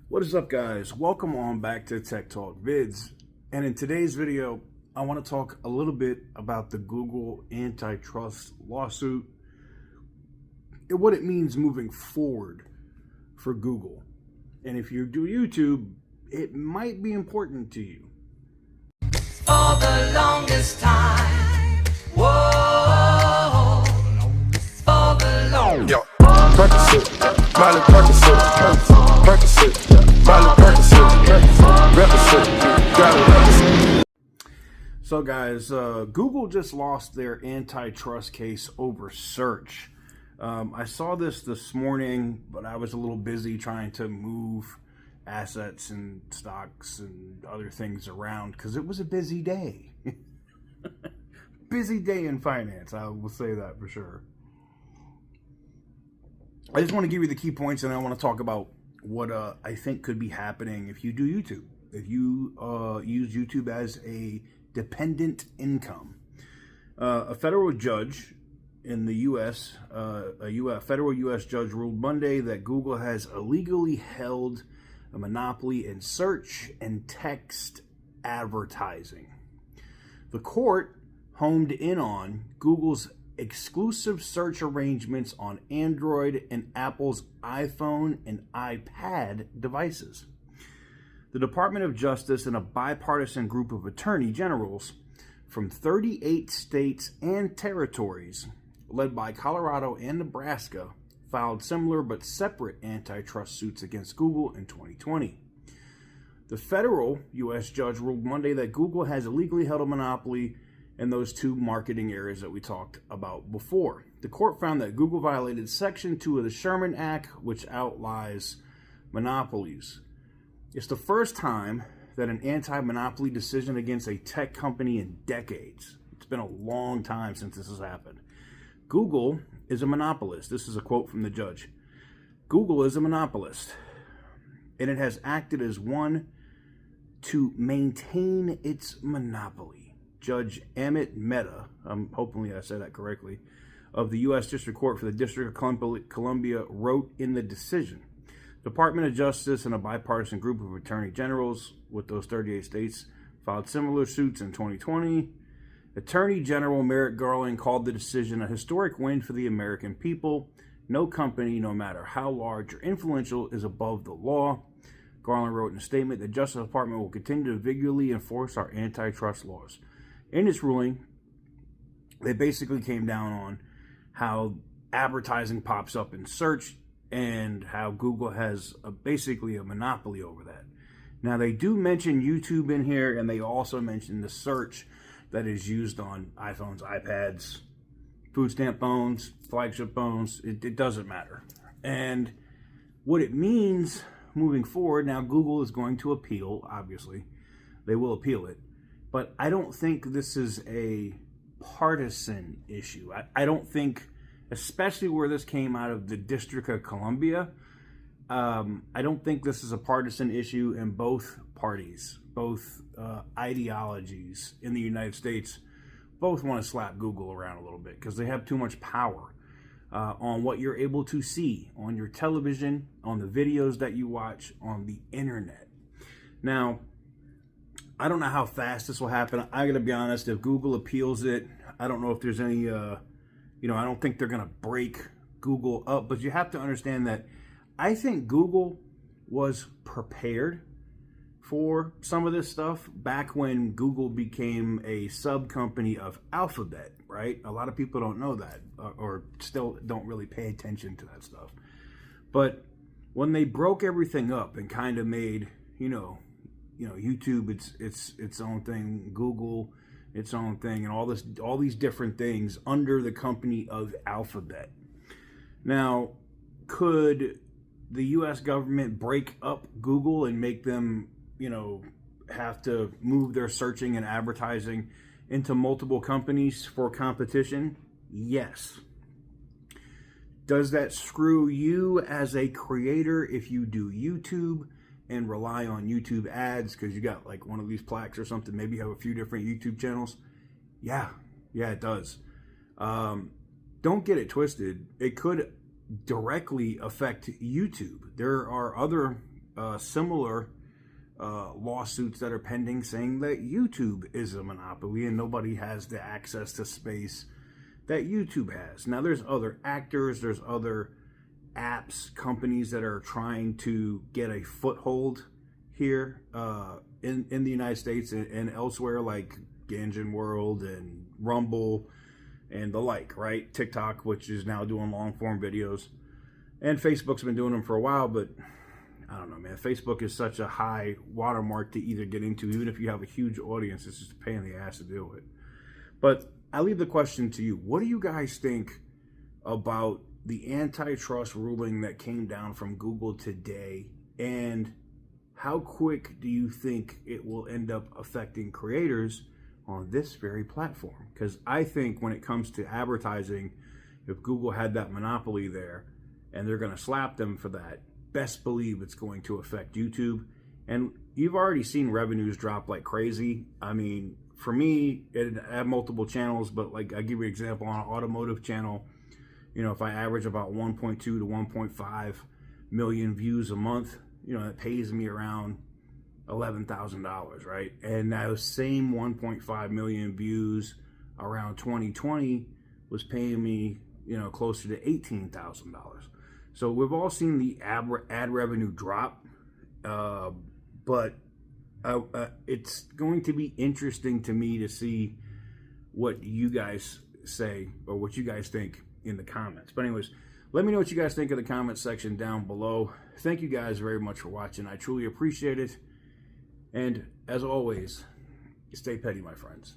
What is up, guys? Welcome on back to Tech Talk Vids. And in today's video, I want to talk a little bit about the Google antitrust lawsuit and what it means moving forward for Google. And if you do YouTube, it might be important to you. For the longest time, whoa, for the longest. Yo, Percocet, Miley Percocet, Percocet, Miley Percocet, represent, gotta represent. So guys, Google just lost their antitrust case over search. I saw this morning, but I was a little busy trying to move assets and stocks and other things around because it was a busy day. Busy day in finance, I will say that for sure. I just want to give you the key points, and I want to talk about what I think could be happening if you do YouTube. If you use YouTube as a dependent income. A federal judge in the U.S., a federal U.S. judge ruled Monday that Google has illegally held a monopoly in search and text advertising. The court homed in on Google's exclusive search arrangements on Android and Apple's iPhone and iPad devices. The Department of Justice and a bipartisan group of attorney generals from 38 states and territories, led by Colorado and Nebraska, filed similar but separate antitrust suits against Google in 2020. The federal U.S. judge ruled Monday that Google has illegally held a monopoly in those two marketing areas that we talked about before. The court found that Google violated Section 2 of the Sherman Act, which outlines monopolies. It's the first time that an anti-monopoly decision against a tech company in decades. It's been a long time since this has happened. Google is a monopolist. This is a quote from the judge. Google is a monopolist, and it has acted as one to maintain its monopoly. Judge Amit Mehta, hopefully I said that correctly, of the U.S. District Court for the District of Columbia wrote in the decision. Department of Justice and a bipartisan group of attorney generals with those 38 states filed similar suits in 2020. Attorney General Merrick Garland called the decision a historic win for the American people. No company, no matter how large or influential, is above the law. Garland wrote in a statement, the Justice Department will continue to vigorously enforce our antitrust laws. In its ruling, they basically came down on how advertising pops up in search and how Google has basically a monopoly over that. Now, they do mention YouTube in here, and they also mention the search that is used on iPhones, iPads, food stamp phones, flagship phones. It doesn't matter. And what it means moving forward, now Google is going to appeal, obviously. They will appeal it. But I don't think this is a partisan issue. I don't think, especially where this came out of the District of Columbia, I don't think this is a partisan issue, and both parties, both ideologies in the United States, both want to slap Google around a little bit because they have too much power on what you're able to see on your television, on the videos that you watch, on the internet. Now, I don't know how fast this will happen. I gotta be honest, if Google appeals it, I don't know if there's any, I don't think they're gonna break Google up, but you have to understand that I think Google was prepared for some of this stuff back when Google became a sub-company of Alphabet, right? A lot of people don't know that or still don't really pay attention to that stuff. But when they broke everything up and kind of made, YouTube its own thing, Google its own thing, and all these different things under the company of Alphabet. Now, could the U.S. government break up Google and make them, have to move their searching and advertising into multiple companies for competition? Yes. Does that screw you as a creator if you do YouTube and rely on YouTube ads because you got like one of these plaques or something? Maybe you have a few different YouTube channels. Yeah, it does. Don't get it twisted. It could directly affect YouTube. There are other similar lawsuits that are pending saying that YouTube is a monopoly and nobody has the access to space that YouTube has. Now, there's other actors, there's other apps, companies that are trying to get a foothold here in the United States and elsewhere, like Ganjin World and Rumble and the like, right? TikTok, which is now doing long form videos, and Facebook's been doing them for a while, but I don't know, man. Facebook is such a high watermark to either get into, even if you have a huge audience. It's just a pain in the ass to deal with. But I leave the question to you. What do you guys think about the antitrust ruling that came down from Google today, and how quick do you think it will end up affecting creators on this very platform? Because I think when it comes to advertising, if Google had that monopoly there and they're going to slap them for that, best believe it's going to affect YouTube. And you've already seen revenues drop like crazy. I mean, for me, I have multiple channels, but like I give you an example on an automotive channel. You know, if I average about 1.2 to 1.5 million views a month, you know, it pays me around $11,000, right? And that same 1.5 million views around 2020 was paying me, you know, closer to $18,000. So we've all seen the ad revenue drop, but it's going to be interesting to me to see what you guys say or what you guys think in the comments. But anyways, let me know what you guys think in the comment section down below. Thank you guys very much for watching. I truly appreciate it. And as always, stay petty, my friends.